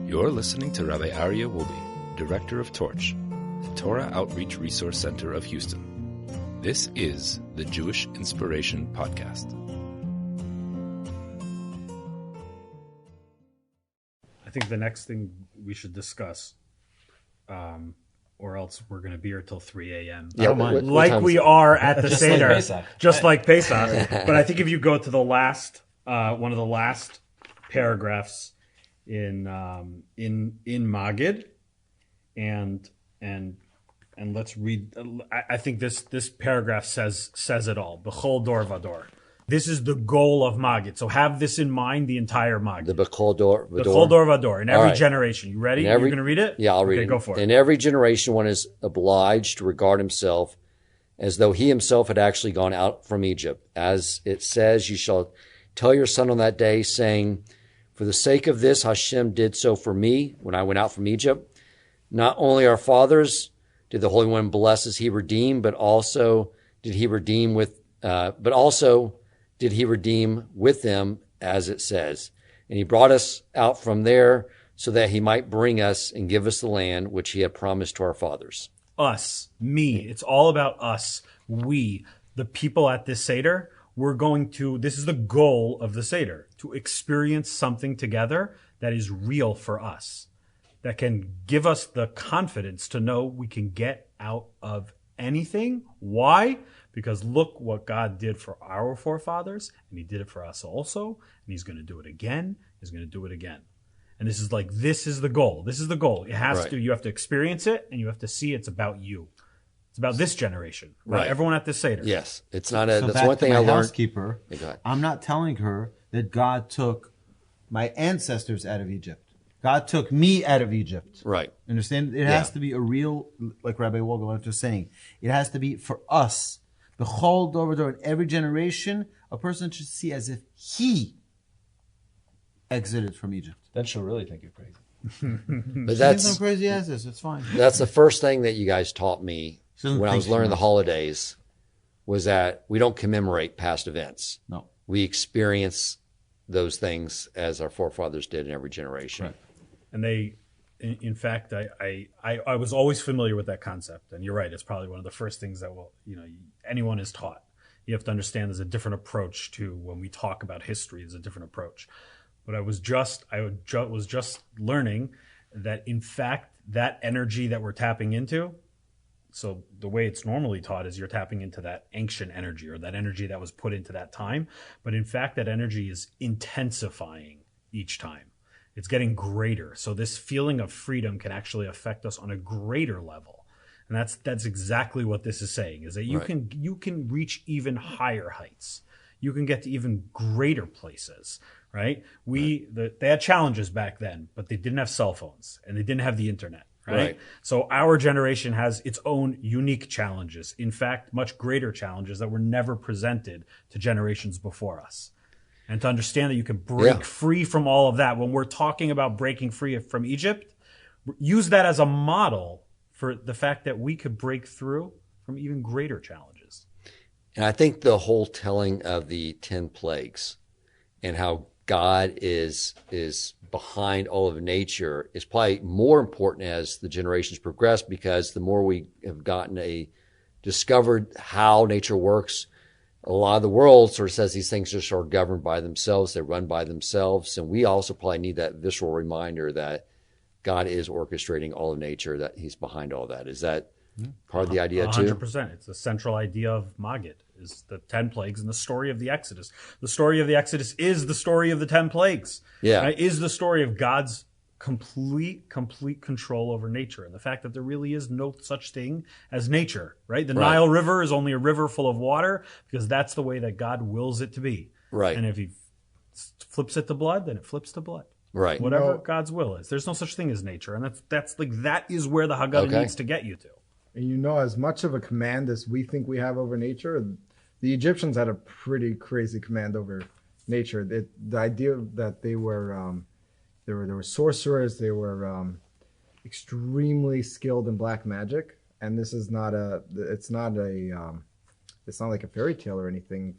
You're listening to Rabbi Aryeh Wolbe, Director of Torch, the Torah Outreach Resource Center of Houston. This is the Jewish Inspiration Podcast. I think the next thing we should discuss, or else we're going to be here till 3 a.m. Yeah, like we are at the Seder, Just like Pesach. But I think if you go to the last, one of the last paragraphs in Magid, and let's read. I think this paragraph says it all. B'chol dor vador. This is the goal of Magid. So have this in mind the entire Magid. The B'chol dor vador. B'chol dor vador. In every right. generation. You ready? You're going to read it? Yeah, I'll read it. Go for it. In every generation, one is obliged to regard himself as though he himself had actually gone out from Egypt. As it says, you shall tell your son on that day, saying, for the sake of this, Hashem did so for me when I went out from Egypt. Not only our fathers did the Holy One bless as he redeemed, but also did he redeem with them, as it says. And he brought us out from there so that he might bring us and give us the land which he had promised to our fathers. Us, me. It's all about us. We, the people at this Seder, this is the goal of the Seder, to experience something together that is real for us, that can give us the confidence to know we can get out of anything. Why? Because look what God did for our forefathers, and he did it for us also, and he's going to do it again. He's going to do it again. And this is the goal. This is the goal. It has Right. to, you have to experience it, and you have to see it's about you. It's about this generation. Right. Everyone at this Seder. Yes. It's not So that's back one to thing my I learned. housekeeper, Yeah, go ahead. I'm not telling her that God took my ancestors out of Egypt. God took me out of Egypt. Right. Understand? It has to be a real, like Rabbi Wohlgelernter was saying, it has to be for us. The whole door in every generation, a person should see as if he exited from Egypt. Then she'll really think you're crazy. But She's that's some crazy as this. It's fine. That's the first thing that you guys taught me She doesn't when I think was she learning the knows. holidays, was that we don't commemorate past events. No. We experience those things as our forefathers did in every generation. Right. And in fact, I was always familiar with that concept. And you're right, it's probably one of the first things that anyone is taught. You have to understand there's a different approach to when we talk about history, there's a different approach. But I was just learning that in fact, that energy that we're tapping into, so the way it's normally taught is you're tapping into that ancient energy or that energy that was put into that time. But in fact, that energy is intensifying each time. It's getting greater. So this feeling of freedom can actually affect us on a greater level. And that's exactly what this is saying, is that you can reach even higher heights. You can get to even greater places, right? They had challenges back then, but they didn't have cell phones and they didn't have the internet. Right? So our generation has its own unique challenges. In fact, much greater challenges that were never presented to generations before us. And to understand that you can break free from all of that. When we're talking about breaking free from Egypt, use that as a model for the fact that we could break through from even greater challenges. And I think the whole telling of the 10 plagues and how God is behind all of nature is probably more important as the generations progress, because the more we have discovered how nature works, a lot of the world sort of says these things just are governed by themselves. They run by themselves. And we also probably need that visceral reminder that God is orchestrating all of nature, that he's behind all that. Is that part of the idea too? 100%. It's the central idea of Magid, is the 10 plagues and the story of the Exodus. The story of the Exodus is the story of the 10 plagues. Yeah. Right? Is the story of God's complete control over nature, and the fact that there really is no such thing as nature, right? The Nile River is only a river full of water because that's the way that God wills it to be. Right. And if he flips it to blood, then it flips to blood. Right. Whatever God's will is. There's no such thing as nature. And that is where the Haggadah needs to get you to. And as much of a command as we think we have over nature, the Egyptians had a pretty crazy command over nature. The idea that they were sorcerers, they were extremely skilled in black magic, and this is it's not like a fairy tale or anything.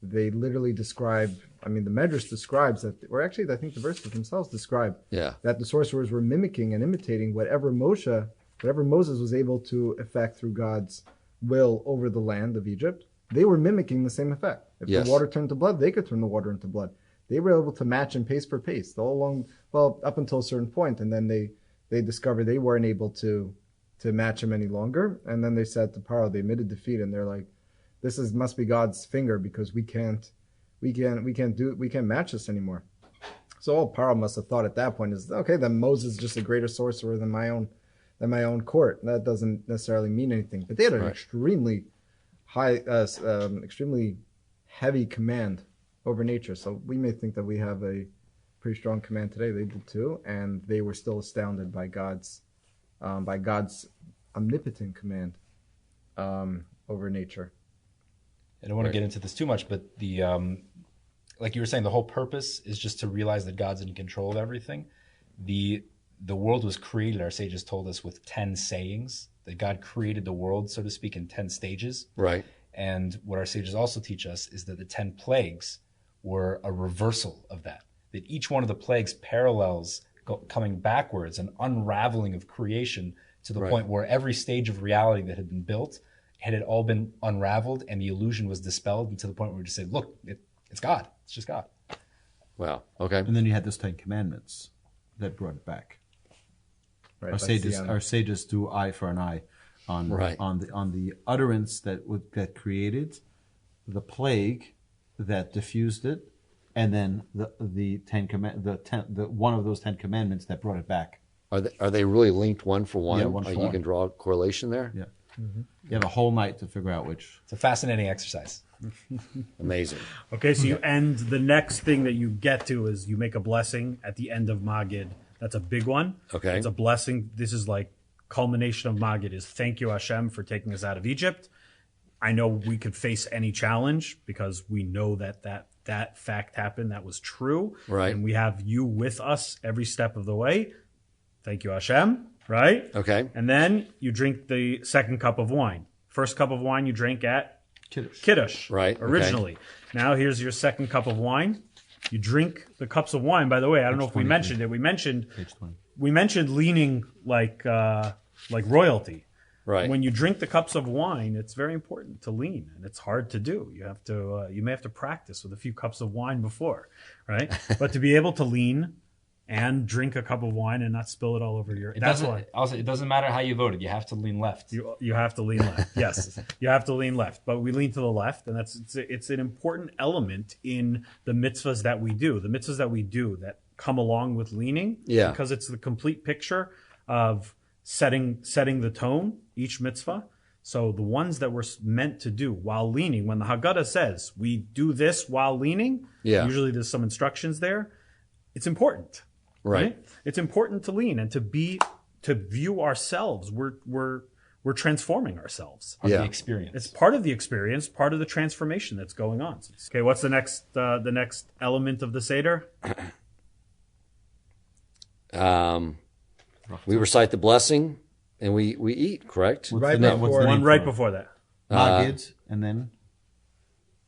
they literally describe, I mean, the Medrash describes that, or actually I think the verses themselves describe that the sorcerers were mimicking and imitating whatever Moses was able to effect through God's will over the land of Egypt. They were mimicking the same effect. If the water turned to blood, they could turn the water into blood. They were able to match and pace for pace all along, well, up until a certain point, and then they discovered they weren't able to match him any longer. And then they said to Paro, they admitted defeat, and they're like, must be God's finger, because we can't match this anymore. So all Paro must have thought at that point is, okay, then Moses is just a greater sorcerer than my own court. That doesn't necessarily mean anything. But they had an extremely high, extremely heavy command over nature. So we may think that we have a pretty strong command today. They did too, and they were still astounded by God's omnipotent command over nature. I don't want to get into this too much, but the like you were saying, the whole purpose is just to realize that God's in control of everything. The world was created, our sages told us, with 10 sayings, that God created the world, so to speak, in 10 stages. Right. And what our sages also teach us is that the 10 plagues were a reversal of that. That each one of the plagues parallels coming backwards, an unraveling of creation to the point where every stage of reality that had been built had it all been unraveled and the illusion was dispelled, and to the point where we just said, look, it's God. It's just God. Wow. Okay. And then you had those 10 commandments that brought it back. Right. Our sages do eye for an eye on the utterance that created the plague that diffused it, and then the one of those 10 commandments that brought it back. Are they really linked one for one? Yeah, one for one. You can draw a correlation there? Yeah. Mm-hmm. You have a whole night to figure out which. It's a fascinating exercise. Amazing. Okay, so you end, the next thing that you get to is you make a blessing at the end of Magid. That's a big one. Okay. It's a blessing. This is like culmination of Magid is thank you Hashem for taking us out of Egypt. I know we could face any challenge because we know that fact happened. That was true. Right. And we have you with us every step of the way. Thank you Hashem. Right? Okay. And then you drink the second cup of wine. First cup of wine you drank at Kiddush. Right. Originally. Okay. Now here's your second cup of wine. You drink the cups of wine. By the way, I don't know if we mentioned it. We mentioned leaning like royalty. Right. When you drink the cups of wine, it's very important to lean, and it's hard to do. You have to. You may have to practice with a few cups of wine before, right? But to be able to lean and drink a cup of wine and not spill it all over your. That's why. Also, it doesn't matter how you voted. You have to lean left. You have to lean left. Yes, you have to lean left. But we lean to the left, and it's an important element in the mitzvahs that we do. The mitzvahs that we do that come along with leaning. Yeah. Because it's the complete picture of setting the tone. Each mitzvah. So the ones that we're meant to do while leaning, when the Haggadah says we do this while leaning, usually there's some instructions there. It's important. Right. It's important to lean and to view ourselves. We're transforming ourselves. Part of the experience. It's part of the experience, part of the transformation that's going on. Okay, what's the next element of the Seder? We recite the blessing and we eat, correct? Right before that. Magid, and then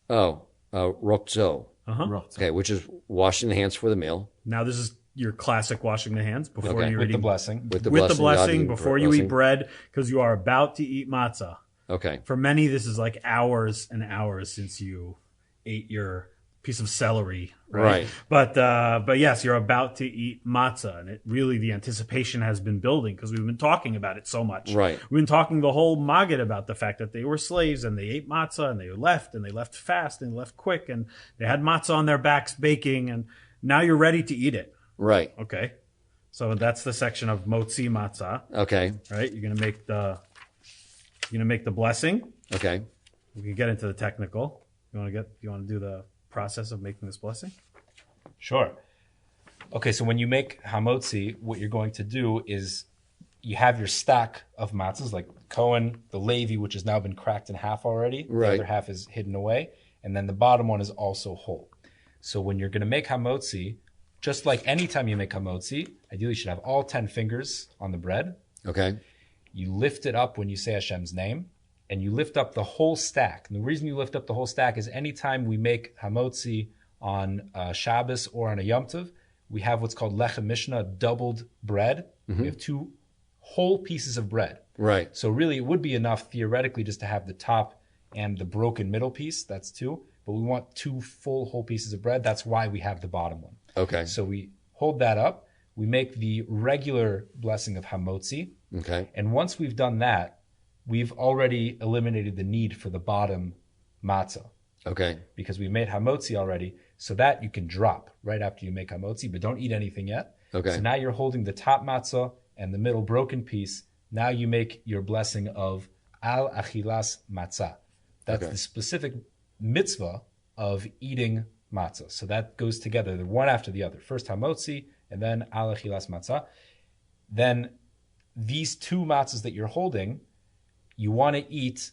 Rokzo. Okay, which is washing the hands for the meal. Now this is your classic washing the hands before you're with eating. The blessing. With the blessing before you eat bread, because you are about to eat matzah. Okay. For many, this is like hours and hours since you ate your piece of celery, right? But yes, you're about to eat matzah, and the anticipation has been building because we've been talking about it so much. Right. We've been talking the whole Magid about the fact that they were slaves and they ate matzah and they left fast and they left quick and they had matzah on their backs baking, and now you're ready to eat it. Right. Okay. So that's the section of motzi matzah. Okay. Right. You're gonna make the blessing. Okay. We can get into the technical. You want to do the process of making this blessing? Sure. Okay, so when you make hamotzi, what you're going to do is you have your stack of matzahs, like Cohen, the Levi, which has now been cracked in half already. Right. The other half is hidden away. And then the bottom one is also whole. So when you're going to make hamotzi, just like any time you make hamotzi, ideally you should have all 10 fingers on the bread. Okay. You lift it up when you say Hashem's name, and you lift up the whole stack. And the reason you lift up the whole stack is anytime we make hamotzi on Shabbos or on a Yom Tov, we have what's called lechem mishnah, doubled bread. We have 2 whole pieces of bread. Right. So really it would be enough theoretically just to have the top and the broken middle piece. That's 2. But we want 2 full whole pieces of bread. That's why we have the bottom one. Okay. So we hold that up. We make the regular blessing of hamotzi. Okay. And once we've done that, we've already eliminated the need for the bottom matzah. Okay. Because we made hamotzi already, so that you can drop right after you make hamotzi, but don't eat anything yet. Okay. So now you're holding the top matzah and the middle broken piece. Now you make your blessing of al achilas matzah. That's the specific mitzvah of eating matzah. So that goes together, the one after the other. First hamotzi, and then al achilas matzah. Then these 2 matzahs that you're holding, you want to eat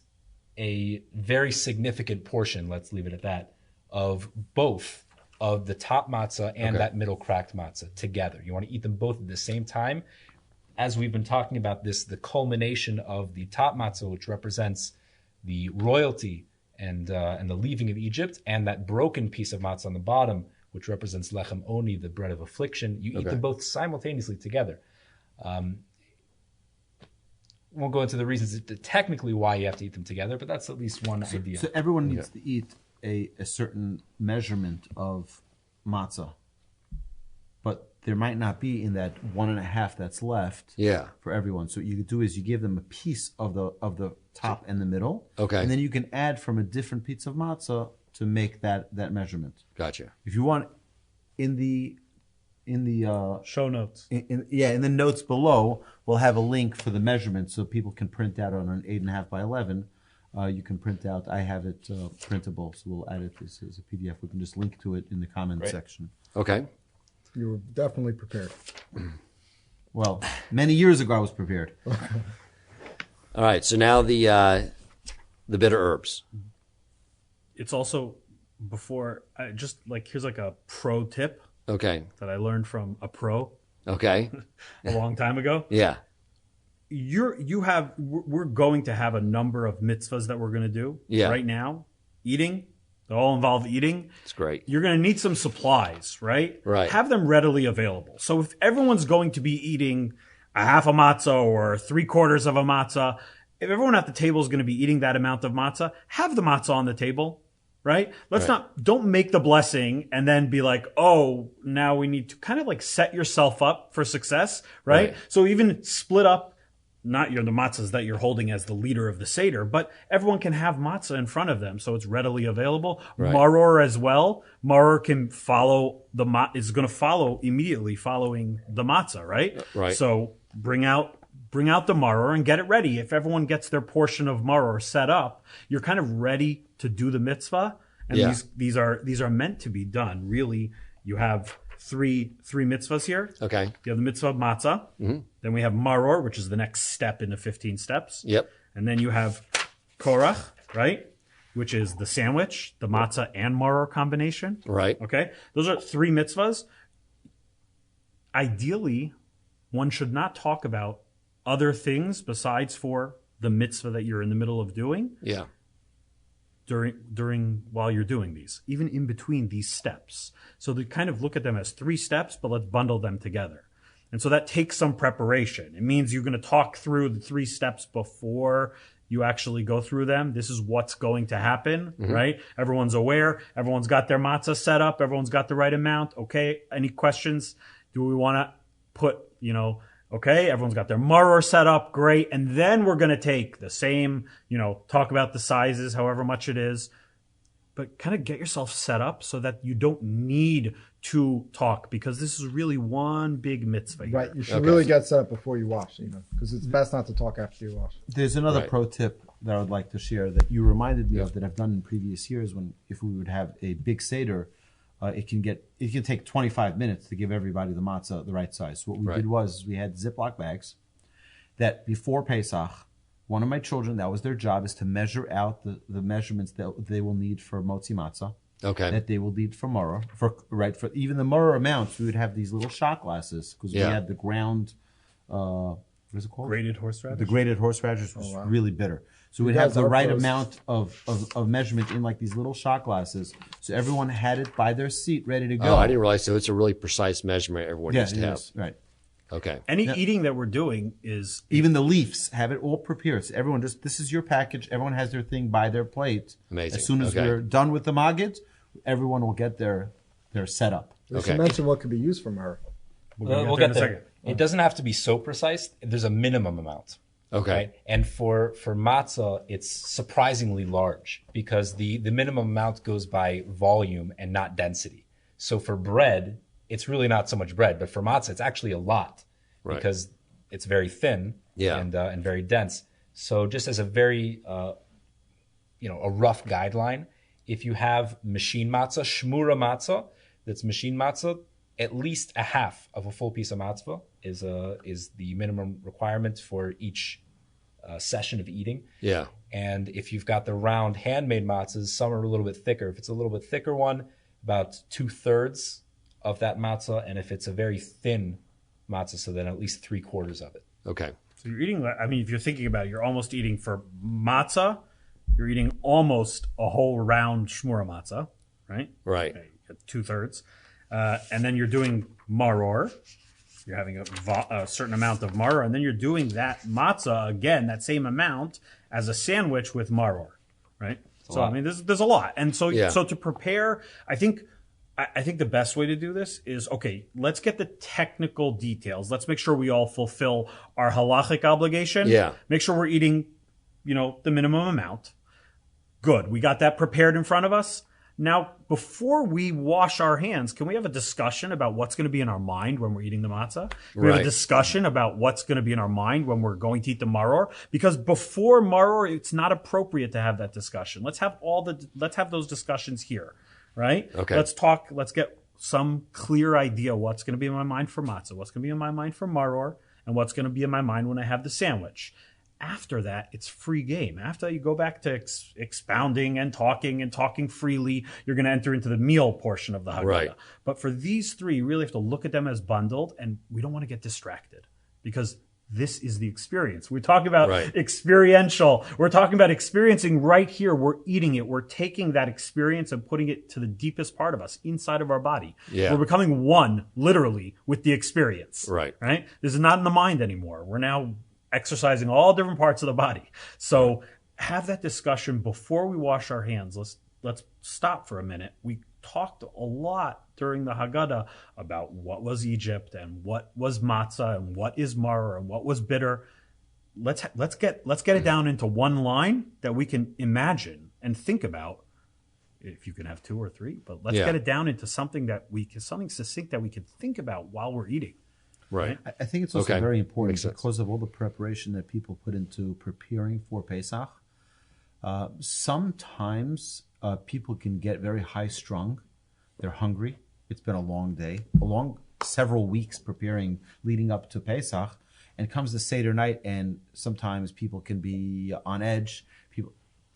a very significant portion, let's leave it at that, of both of the top matzah and that middle cracked matzah together. You want to eat them both at the same time. As we've been talking about this, the culmination of the top matzah, which represents the royalty and the leaving of Egypt, and that broken piece of matzah on the bottom, which represents lechem oni, the bread of affliction. You eat them both simultaneously together. Won't go into the reasons technically why you have to eat them together, but that's at least one idea. So everyone needs to eat a certain measurement of matzah, but there might not be in that 1.5 that's left for everyone. So what you could do is you give them a piece of the top and the middle, and then you can add from a different piece of matzah to make that measurement. Gotcha. If you want, in the show notes. In the notes below, we'll have a link for the measurement so people can print out on an 8.5 by 11. You can print out. I have it printable, so we'll add it as a PDF. We can just link to it in the comment section. Okay. You were definitely prepared. Well, many years ago I was prepared. All right. So now the bitter herbs. It's also before just like here's like a pro tip. Okay. That I learned from a pro. Okay. A long time ago. Yeah. We're going to have a number of mitzvahs that we're going to do right now. Eating. They all involve eating. It's great. You're going to need some supplies, right? Right. Have them readily available. So if everyone's going to be eating a half a matzah or 3/4 of a matzah, if everyone at the table is going to be eating that amount of matzah, have the matzah on the table. Right? Don't make the blessing and then be like, oh, now we need to kind of like set yourself up for success. Right? So even split up, not the matzahs that you're holding as the leader of the Seder, but everyone can have matzah in front of them. So it's readily available. Right. Maror as well. Maror can follow is going to follow immediately following the matzah. Right? Right. So bring out the maror and get it ready. If everyone gets their portion of maror set up, you're kind of ready to do the mitzvah. And these are meant to be done. Really, you have three mitzvahs here. Okay. You have the mitzvah of matzah. Mm-hmm. Then we have maror, which is the next step in the 15 steps. Yep. And then you have korach, right? Which is the sandwich, the matzah and maror combination. Right. Okay. Those are 3 mitzvahs. Ideally, one should not talk about other things besides for the mitzvah that you're in the middle of doing. Yeah. During while you're doing these, even in between these steps. So they kind of look at them as 3 steps, but let's bundle them together. And so that takes some preparation. It means you're going to talk through the 3 steps before you actually go through them. This is what's going to happen, right? Everyone's aware. Everyone's got their matzah set up. Everyone's got the right amount. Okay. Any questions? Do we want to put, okay, everyone's got their maror set up, great. And then we're going to take the same, talk about the sizes, however much it is, but kind of get yourself set up so that you don't need to talk, because this is really one big mitzvah here. Right, you should really get set up before you wash, because it's best not to talk after you wash. There's another pro tip that I would like to share that you reminded me of that I've done in previous years if we would have a big Seder. It can take 25 minutes to give everybody the matzah the right size. So what we did was we had Ziploc bags that before Pesach, one of my children, that was their job, is to measure out the measurements that they will need for motzi matzah. Okay. That they will need for maror. For even the maror amounts, we would have these little shot glasses because we had the ground what is it called? Grated horseradish. The grated horseradish was really bitter. So we'd You have guys the are right close. amount of measurement in like these little shot glasses. So everyone had it by their seat, ready to go. Oh, I didn't realize. So it's a really precise measurement everyone Yeah, needs to it have. is. Right. Okay. Any eating that we're doing is Even the Leafs have it all prepared. So everyone this is your package. Everyone has their thing by their plate. Amazing. As soon as Okay. we're done with the magid, everyone will get their setup. We Okay. should mention what could be used from her. We'll get there. It doesn't have to be so precise. There's a minimum amount. Okay. Right? And for matzah, it's surprisingly large because the minimum amount goes by volume and not density. So for bread, it's really not so much bread, but for matzah, it's actually a lot Right. because it's very thin Yeah. and very dense. So just as a very a rough guideline, if you have machine matzah, shmura matzah, that's machine matzah, at least a half of a full piece of matzah is the minimum requirement for each session of eating. Yeah. And if you've got the round handmade matzahs, some are a little bit thicker. If it's a little bit thicker one, about 2/3 of that matzah. And if it's a very thin matzah, so then at least 3/4 of it. Okay. So you're eating. I mean, if you're thinking about it, you're almost eating for matzah. You're eating almost a whole round shmura matzah, right? Right. Okay, 2/3, and then you're doing maror. You're having a certain amount of maror, and then you're doing that matzah again, that same amount, as a sandwich with maror, right? So I mean, there's a lot, and so Yeah. so to prepare, I think the best way to do this is, okay, let's get the technical details. Let's make sure we all fulfill our halachic obligation. Yeah. Make sure we're eating, the minimum amount. Good. We got that prepared in front of us. Now, before we wash our hands, can we have a discussion about what's going to be in our mind when we're eating the matzah? Can we have Right. a discussion about what's going to be in our mind when we're going to eat the maror? Because before maror, it's not appropriate to have that discussion. Let's have those discussions here, right? Okay. Let's get some clear idea what's going to be in my mind for matzah, what's going to be in my mind for maror, and what's going to be in my mind when I have the sandwich. After that, it's free game. After you go back to expounding and talking freely, you're going to enter into the meal portion of the Haggadah. Right. But for these three, you really have to look at them as bundled, and we don't want to get distracted because this is the experience. We're talking about Right. experiential. We're talking about experiencing right here. We're eating it. We're taking that experience and putting it to the deepest part of us, inside of our body. Yeah. We're becoming one, literally, with the experience. Right. Right? This is not in the mind anymore. We're now exercising all different parts of the body. So have that discussion before we wash our hands. Let's stop for a minute. We talked a lot during the Haggadah about what was Egypt and what was matzah and what is maror and what was bitter. Let's get it down into one line that we can imagine and think about. If you can have two or three, but let's get it down into something succinct that we can think about while we're eating. Right. I think it's also Okay. very important Makes sense. because of all the preparation that people put into preparing for Pesach. Sometimes people can get very high strung. They're hungry. It's been a long day, several weeks preparing leading up to Pesach, and comes the Seder night, and sometimes people can be on edge.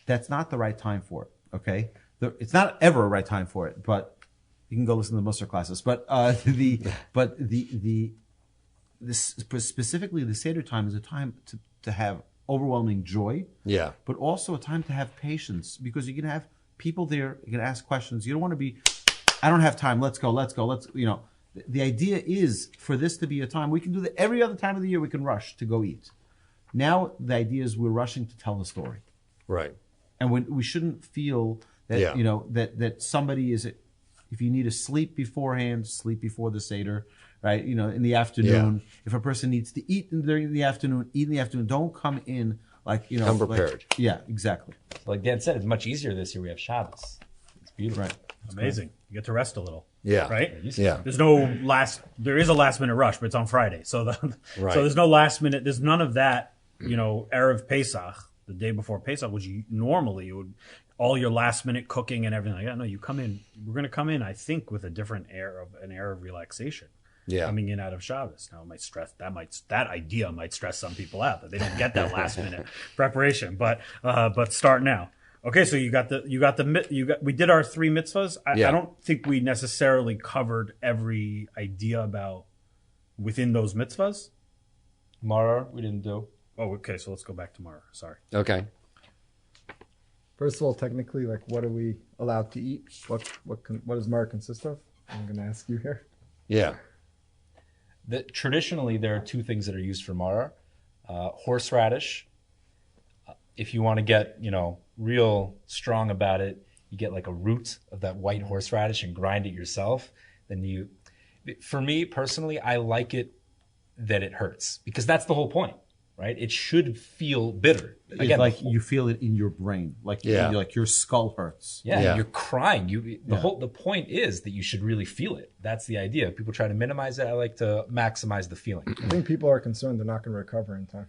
That's not the right time for it. Okay, it's not ever a right time for it. But you can go listen to the Musar classes. Specifically, the Seder time is a time to have overwhelming joy, Yeah. but also a time to have patience because you're going to have people there. You can ask questions. You don't want to be, I don't have time. Let's go. The idea is for this to be a time we can do that every other time of the year. We can rush to go eat. Now the idea is we're rushing to tell the story, Right. and we shouldn't feel that Yeah. that somebody is. If you need to sleep beforehand, sleep before the Seder, right? In the afternoon. Yeah. If a person needs to eat during the afternoon, eat in the afternoon. Don't come in Come prepared. Yeah, exactly. Like Dan said, it's much easier this year. We have Shabbos. It's beautiful. Right. Amazing. You get to rest a little. Yeah. Right? Yeah. There is a last minute rush, but it's on Friday. So Right. so there's no last minute, there's none of that, Erev Pesach, the day before Pesach, which normally would all your last minute cooking and everything like that. No, we're going to come in, I think, with a different air of relaxation. Yeah. Coming in out of Shabbos. Now, that idea might stress some people out that they don't get that last minute preparation. But start now. Okay, so we did our three mitzvahs. I don't think we necessarily covered every idea about within those mitzvahs. Maror, we didn't do. Oh, okay. So let's go back tomorrow. Sorry. Okay. First of all, technically, like, what are we allowed to eat? What does Mar consist of? I'm going to ask you here. Yeah. Traditionally, there are two things that are used for Maror. Horseradish. If you want to get, real strong about it, you get like a root of that white horseradish and grind it yourself. Then for me personally, I like it that it hurts, because that's the whole point, right? It should feel bitter. Again, like you feel it in your brain, like your skull hurts. Yeah. You're crying. The point is that you should really feel it. That's the idea. People try to minimize it. I like to maximize the feeling. I think people are concerned they're not going to recover in time.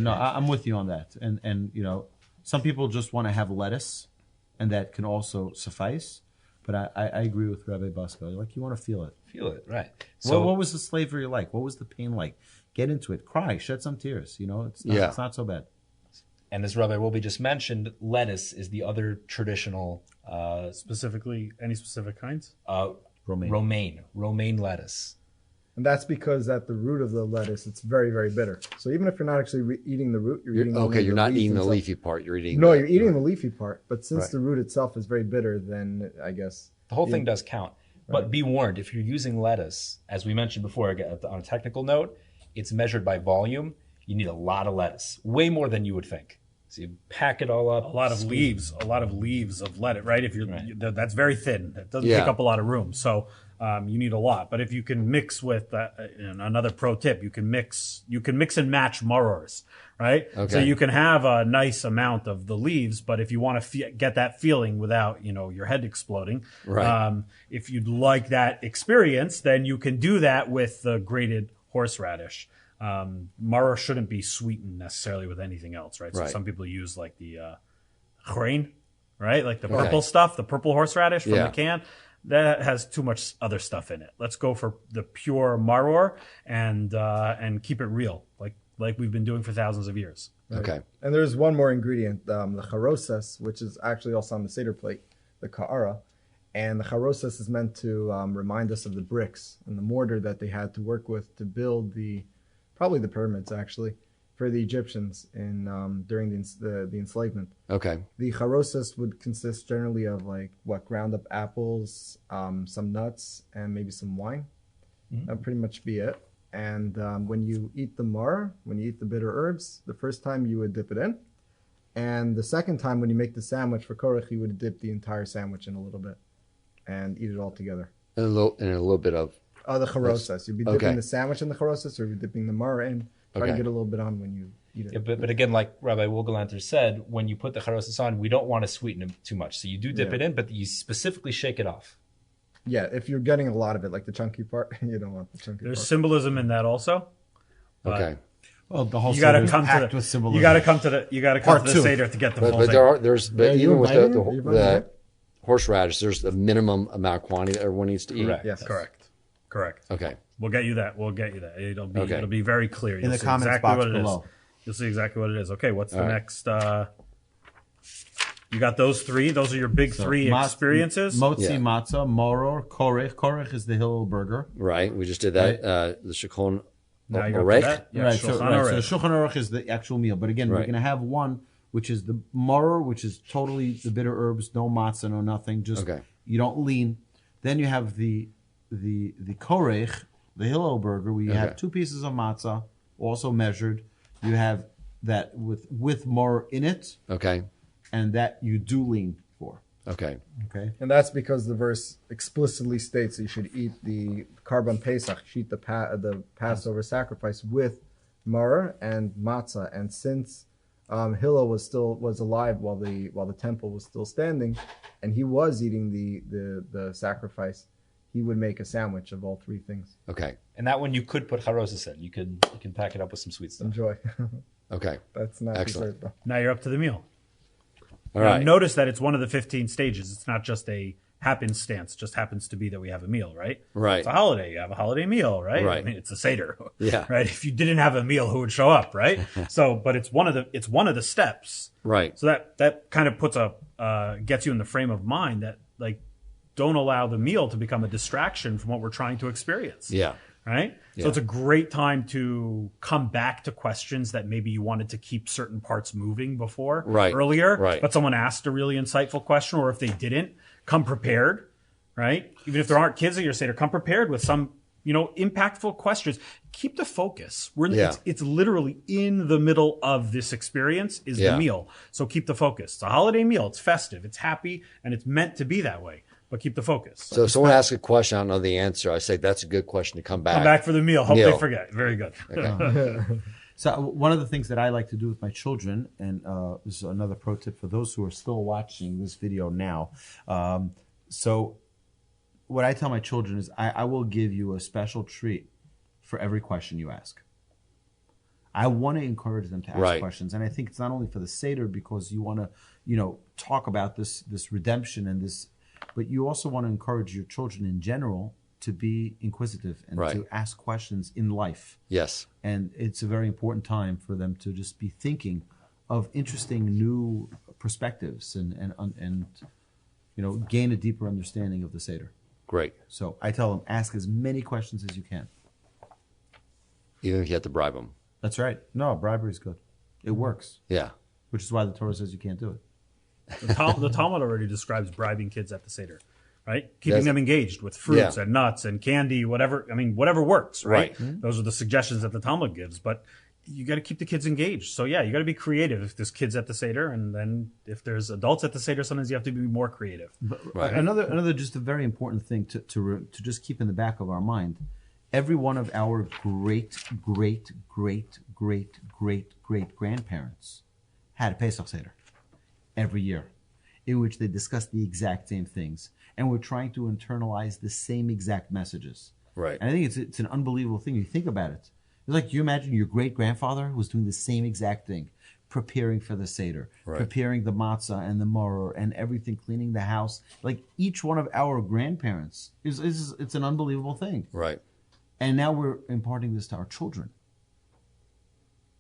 No, I'm with you on that. And some people just want to have lettuce, and that can also suffice. But I agree with Rabbi Bucsko. Like, you want to feel it. Feel it, right. So what was the slavery like? What was the pain like? Get into it. Cry. Shed some tears. It's not so bad. And as Rabbi Wolbe just mentioned, lettuce is the other traditional... Specifically, any specific kinds? Romaine lettuce. And that's because at the root of the lettuce, it's very, very bitter. So even if you're not actually eating the root, you're eating you're not eating the itself. leafy part. You're eating... No, you're eating the leafy part. But since the root itself is very bitter, then I guess... The whole thing does count. But be warned, if you're using lettuce, as we mentioned before, on a technical note, it's measured by volume. You need a lot of lettuce, way more than you would think. So you pack it all up. A lot of leaves of lettuce, right? If that's very thin. That doesn't take up a lot of room. So you need a lot. But if you can mix with another pro tip, you can mix and match marors, right? Okay. So you can have a nice amount of the leaves, but if you want to get that feeling without your head exploding, right. If you'd like that experience, then you can do that with the grated horseradish. Maror shouldn't be sweetened necessarily with anything else, right? So some people use like the grain, right? Like the purple stuff, the purple horseradish from the can. That has too much other stuff in it. Let's go for the pure maror and keep it real, like we've been doing for thousands of years. Right. Okay. And there's one more ingredient, the charosas, which is actually also on the Seder plate, the ka'ara. And the charosas is meant to remind us of the bricks and the mortar that they had to work with to build probably the pyramids, actually, for the Egyptians during the enslavement. Okay. The charosas would consist generally of ground up apples, some nuts, and maybe some wine. Mm-hmm. That would pretty much be it. And when you eat the mar, when you eat the bitter herbs, the first time you would dip it in. And the second time when you make the sandwich for korech, you would dip the entire sandwich in a little bit and eat it all together. And a little bit of... the charosas. You'd be dipping the sandwich in the charosas, or you'd be dipping the mar in. Try to get a little bit on when you eat it. Yeah, but again, like Rabbi Wohlgelernter said, when you put the charosas on, we don't want to sweeten them too much. So you do dip it in, but you specifically shake it off. Yeah, if you're getting a lot of it, like the chunky part, you don't want the chunky There's part. symbolism in that also. Okay. Well, the whole You got to Seder is come packed to with symbolism. You got to come to the Seder to get the full thing. But even with inviting? the horseradish, there's a minimum amount of quantity that everyone needs to eat. Correct. Yes. Correct. Okay. We'll get you that. It'll be very clear. In the comments box below. You'll see exactly what it is. Okay, what's the next? You got those three. Those are your big three experiences. Motzi matzah, moror, korech. Korech is the Hillel burger. Right. We just did that. The shulchan Now you're up to that. Yeah, Right. So Shulchan the Aruch. Shulchan Aruch is the actual meal. But again, we're going to have one, which is the moror, which is totally the bitter herbs, no matzah, no nothing. Just you don't lean. Then you have the korech, the Hillel burger, where you have 2 pieces of matzah, also measured. You have that with more in it. Okay. And that you do lean for. Okay. And that's because the verse explicitly states that you should eat the Karban Pesach, you should eat the Passover sacrifice with mar and matzah. And since Hillel was alive while the temple was still standing, and he was eating the sacrifice, he would make a sandwich of all 3 things. Okay. And that one you could put charosas in. You can pack it up with some sweet stuff. Enjoy. Okay. That's not excellent. dessert, though. Now you're up to the meal. All right. Notice that it's one of the 15 stages. It's not just a happenstance. It just happens to be that we have a meal, right? Right. It's a holiday. You have a holiday meal, right? Right. I mean, it's a Seder. Yeah. Right. If you didn't have a meal, who would show up, right? But it's one of the steps. Right. So that kind of puts gets you in the frame of mind that don't allow the meal to become a distraction from what we're trying to experience. Yeah. right? Yeah. So it's a great time to come back to questions that maybe you wanted to keep certain parts moving before earlier, but someone asked a really insightful question, or if they didn't, come prepared, right? Even if there aren't kids at your Seder, come prepared with some, impactful questions. Keep the focus. It's literally in the middle of this experience is the meal. So keep the focus. It's a holiday meal. It's festive. It's happy, and it's meant to be that way. But keep the focus. So if someone asks a question, I don't know the answer, I say that's a good question to come back. Come back for the meal. Hope they forget. Very good. Okay. So one of the things that I like to do with my children, and this is another pro tip for those who are still watching this video now. So what I tell my children is I will give you a special treat for every question you ask. I want to encourage them to ask questions. And I think it's not only for the Seder because you want to, talk about this reredemption and this, but you also want to encourage your children in general to be inquisitive and to ask questions in life. Yes. And it's a very important time for them to just be thinking of interesting new perspectives and gain a deeper understanding of the Seder. Great. So I tell them, ask as many questions as you can. Even if you have to bribe them. That's right. No, bribery is good. It works. Yeah. Which is why the Torah says you can't do it. The Talmud already describes bribing kids at the Seder, right? Keeping them engaged with fruits and nuts and candy, whatever. I mean, whatever works, right? Mm-hmm. Those are the suggestions that the Talmud gives. But you got to keep the kids engaged. So, you got to be creative if there's kids at the Seder. And then if there's adults at the Seder, sometimes you have to be more creative. But another just a very important thing to just keep in the back of our mind. Every one of our great grandparents had a Pesach Seder every year in which they discussed the exact same things and were trying to internalize the same exact messages. Right. And I think it's an unbelievable thing. You think about it. It's like you imagine your great-grandfather was doing the same exact thing, preparing for the Seder, preparing the matzah and the maror and everything, cleaning the house. Like each one of our grandparents it's an unbelievable thing. Right. And now we're imparting this to our children.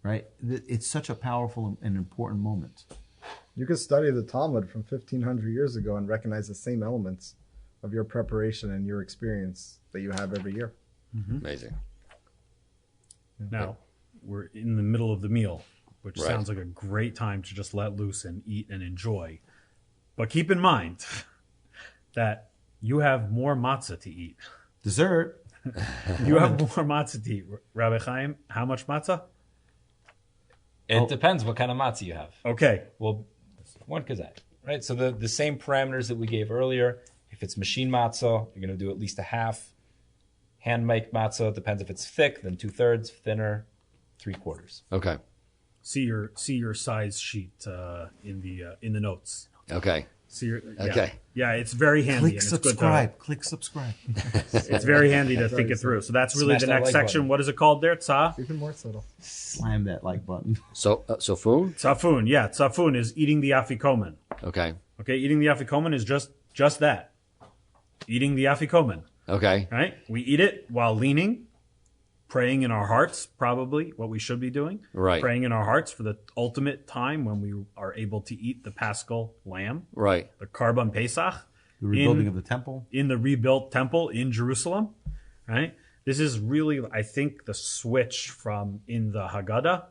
Right? It's such a powerful and important moment. You could study the Talmud from 1,500 years ago and recognize the same elements of your preparation and your experience that you have every year. Mm-hmm. Amazing. Now, we're in the middle of the meal, which sounds like a great time to just let loose and eat and enjoy. But keep in mind that you have more matzah to eat. Dessert. You have more matzah to eat. Rabbi Chaim, how much matzah? It depends what kind of matzah you have. Okay. Well, one kazak, right? So the same parameters that we gave earlier. If it's machine matzah, you're going to do at least a half. Hand-make matzah, depends if it's thick, then 2/3, thinner, 3/4. Okay. See your size sheet in the notes. Okay. Yeah, it's very handy. Click subscribe. Click subscribe. It's very handy to think it through. So that's really the next section. Button. What is it called there? Tzah? Even more subtle. Slam that like button. So food? Tzafun. Yeah, tzafun is eating the afikomen. Okay. Okay, eating the afikomen is just that. Eating the afikomen. Okay. Right? We eat it while leaning, praying in our hearts, probably what we should be doing. Right. Praying in our hearts for the ultimate time when we are able to eat the Paschal lamb. Right. The Karban Pesach. The rebuilding of the temple. In the rebuilt temple in Jerusalem. Right? This is really, I think, the switch from in the Haggadah.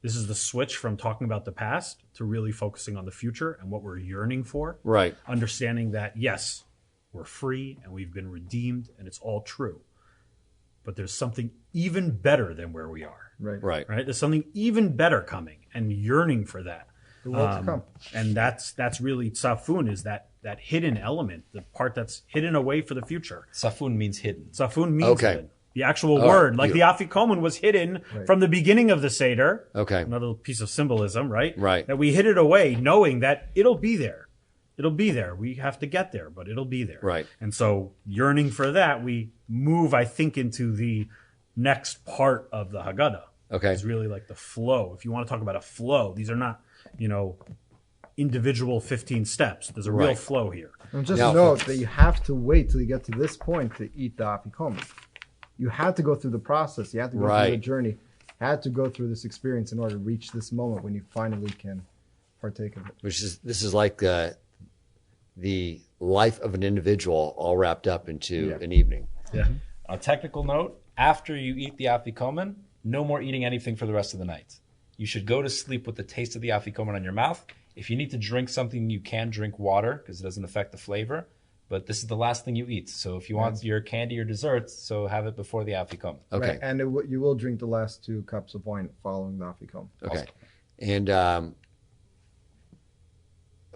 This is the switch from talking about the past to really focusing on the future and what we're yearning for. Right. Understanding that, yes, we're free and we've been redeemed and it's all true. But there's something even better than where we are. Right. There's something even better coming and yearning for that. The world to come. And that's really tzafun, is that hidden element, the part that's hidden away for the future. Safun means hidden. Tzafun means hidden. The actual word, like the afikomen was hidden from the beginning of the Seder. Okay. Another piece of symbolism, right? Right. That we hid it away knowing that it'll be there. It'll be there. We have to get there, but it'll be there. Right. And so yearning for that, we move, I think, into the next part of the Haggadah. Okay. It's really like the flow. If you want to talk about a flow, these are not, individual 15 steps. There's a real flow here. And just note that you have to wait till you get to this point to eat the afikomen. You had to go through the process. You had to go through the journey. Had to go through this experience in order to reach this moment when you finally can partake of it. This is like the life of an individual all wrapped up into an evening. Yeah. On a technical note, after you eat the afikomen, no more eating anything for the rest of the night. You should go to sleep with the taste of the afikomen on your mouth. If you need to drink something, you can drink water because it doesn't affect the flavor. But this is the last thing you eat. So if you want your candy or dessert, so have it before the afikomen. Okay. Right. And you will drink the last 2 cups of wine following the afikomen. Okay. Also. And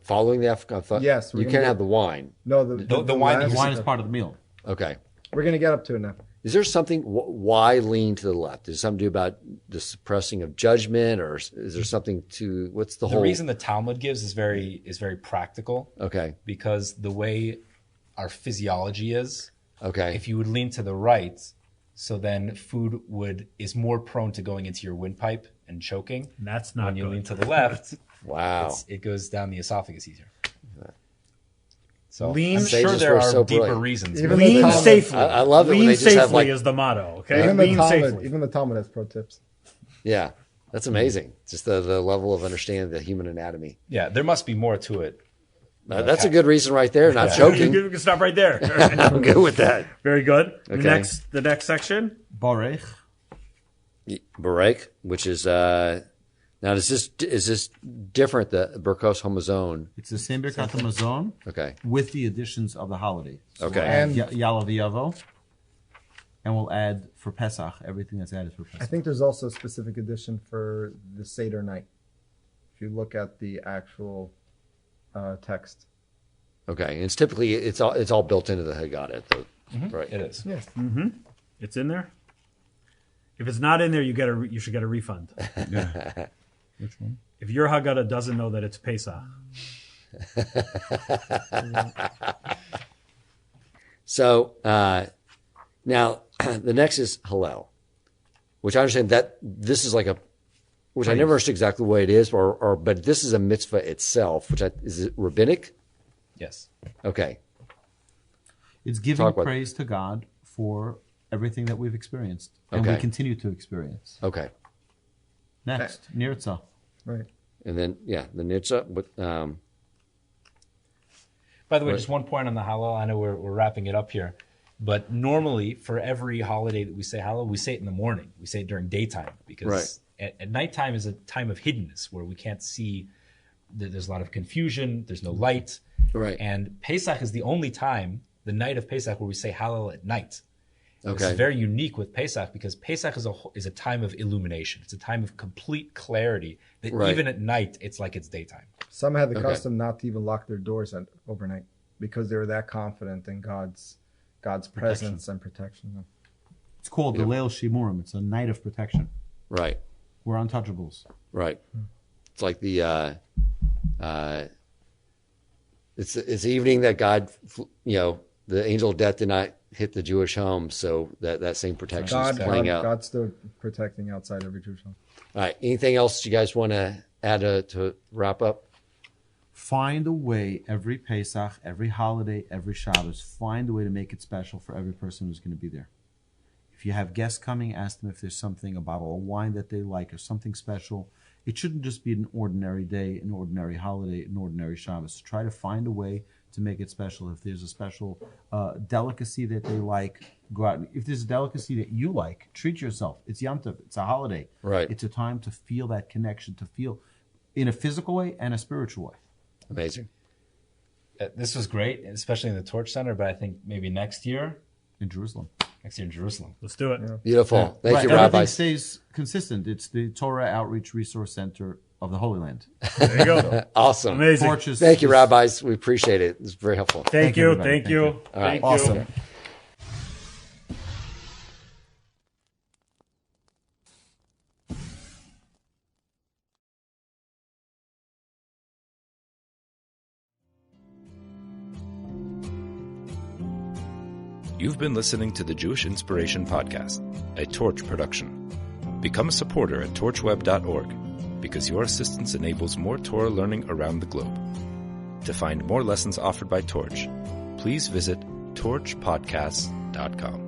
following the afikomen, Yes, you can't have the wine. No, The wine last- The wine is part of the meal. Okay. We're going to get up to it now. Is there something, why lean to the left? Is it something to do about the suppressing of judgment, or is there something to, what's the whole? The reason the Talmud gives is very practical. Okay. Because the way our physiology is, Okay. if you would lean to the right, so then food is more prone to going into your windpipe and choking. And that's not When you good. lean to the left, Wow. it goes down the esophagus easier. So Lean- I'm Sages sure there were are so deeper brilliant. reasons. Even Lean the Talmud- safely. I love it when Lean they just safely have, like- is the motto. Okay, Even lean the Talmud, safely. even the Talmud has pro tips. Yeah. That's amazing. Just the level of understanding the human anatomy. Yeah, there must be more to it. That's a good reason right there. Not You choking. can stop right there. I'm good with that. Very good. Okay. The next section. Barech. Barek, which is now is this different? The Berkos Homozone. It's the same Birkat Hamazon Okay. with the additions of the holiday. So Okay. we'll add And- Yalav Yavo, and we'll add for Pesach everything that's added for I Pesach. think there's also a specific edition for the Seder night. If you look at the actual text. Okay. And it's typically it's all built into the Haggadah, though. Right. It is. Yes. It's in there. If it's not in there, you should get a refund. Which one? If your Haggadah doesn't know that it's Pesach, So now the next is Hallel, which I understand that this is like which I never understood exactly what it is, but this is a mitzvah itself, is it rabbinic? Yes. Okay. It's giving Talk about- praise to God for everything that we've experienced and Okay. we continue to experience. Okay. Next, Nirtza. Right. And then the nitzah. By the way, just one point on the Hallel. I know we're wrapping it up here, but normally for every holiday that we say Hallel, we say it in the morning. We say it during daytime because at nighttime is a time of hiddenness where we can't see. There's a lot of confusion. There's no light. Right. And Pesach is the only time, the night of Pesach, where we say Hallel at night. This Okay. is very unique with Pesach because Pesach is a time of illumination. It's a time of complete clarity that Right. even at night, it's like it's daytime. Some had the Okay. custom not to even lock their doors overnight because they were that confident in God's presence and protection. It's called the Leil Shimurim. It's a night of protection. Right. We're untouchables. Right. It's like the it's the evening that God, the angel of death did not hit the Jewish home, so that same protection is playing out. God's still protecting outside every Jewish home. All right. Anything else you guys want to add to wrap up? Find a way every Pesach, every holiday, every Shabbos, find a way to make it special for every person who's going to be there. If you have guests coming, ask them if there's something, a bottle of wine that they like or something special. It shouldn't just be an ordinary day, an ordinary holiday, an ordinary Shabbos. So try to find a way to make it special. If there's a special delicacy that they like, go out. If there's a delicacy that you like, treat yourself. It's Yom Tov. It's a holiday. Right. It's a time to feel that connection, to feel in a physical way and a spiritual way. Amazing. This was great, especially in the Torch Center, but I think maybe next year In Jerusalem. in Jerusalem. let's do it. Beautiful. Thank you, Everything rabbis. stays consistent. It's the Torah Outreach Resource Center of the Holy Land. There you go. Awesome. Amazing. Torches. Thank you, rabbis. We appreciate it. It's very helpful. Thank you. everybody. Thank Thank you. you. All right. Thank you. Awesome. You've been listening to the Jewish Inspiration Podcast, a Torch production. Become a supporter at torchweb.org because your assistance enables more Torah learning around the globe. To find more lessons offered by Torch, please visit torchpodcasts.com.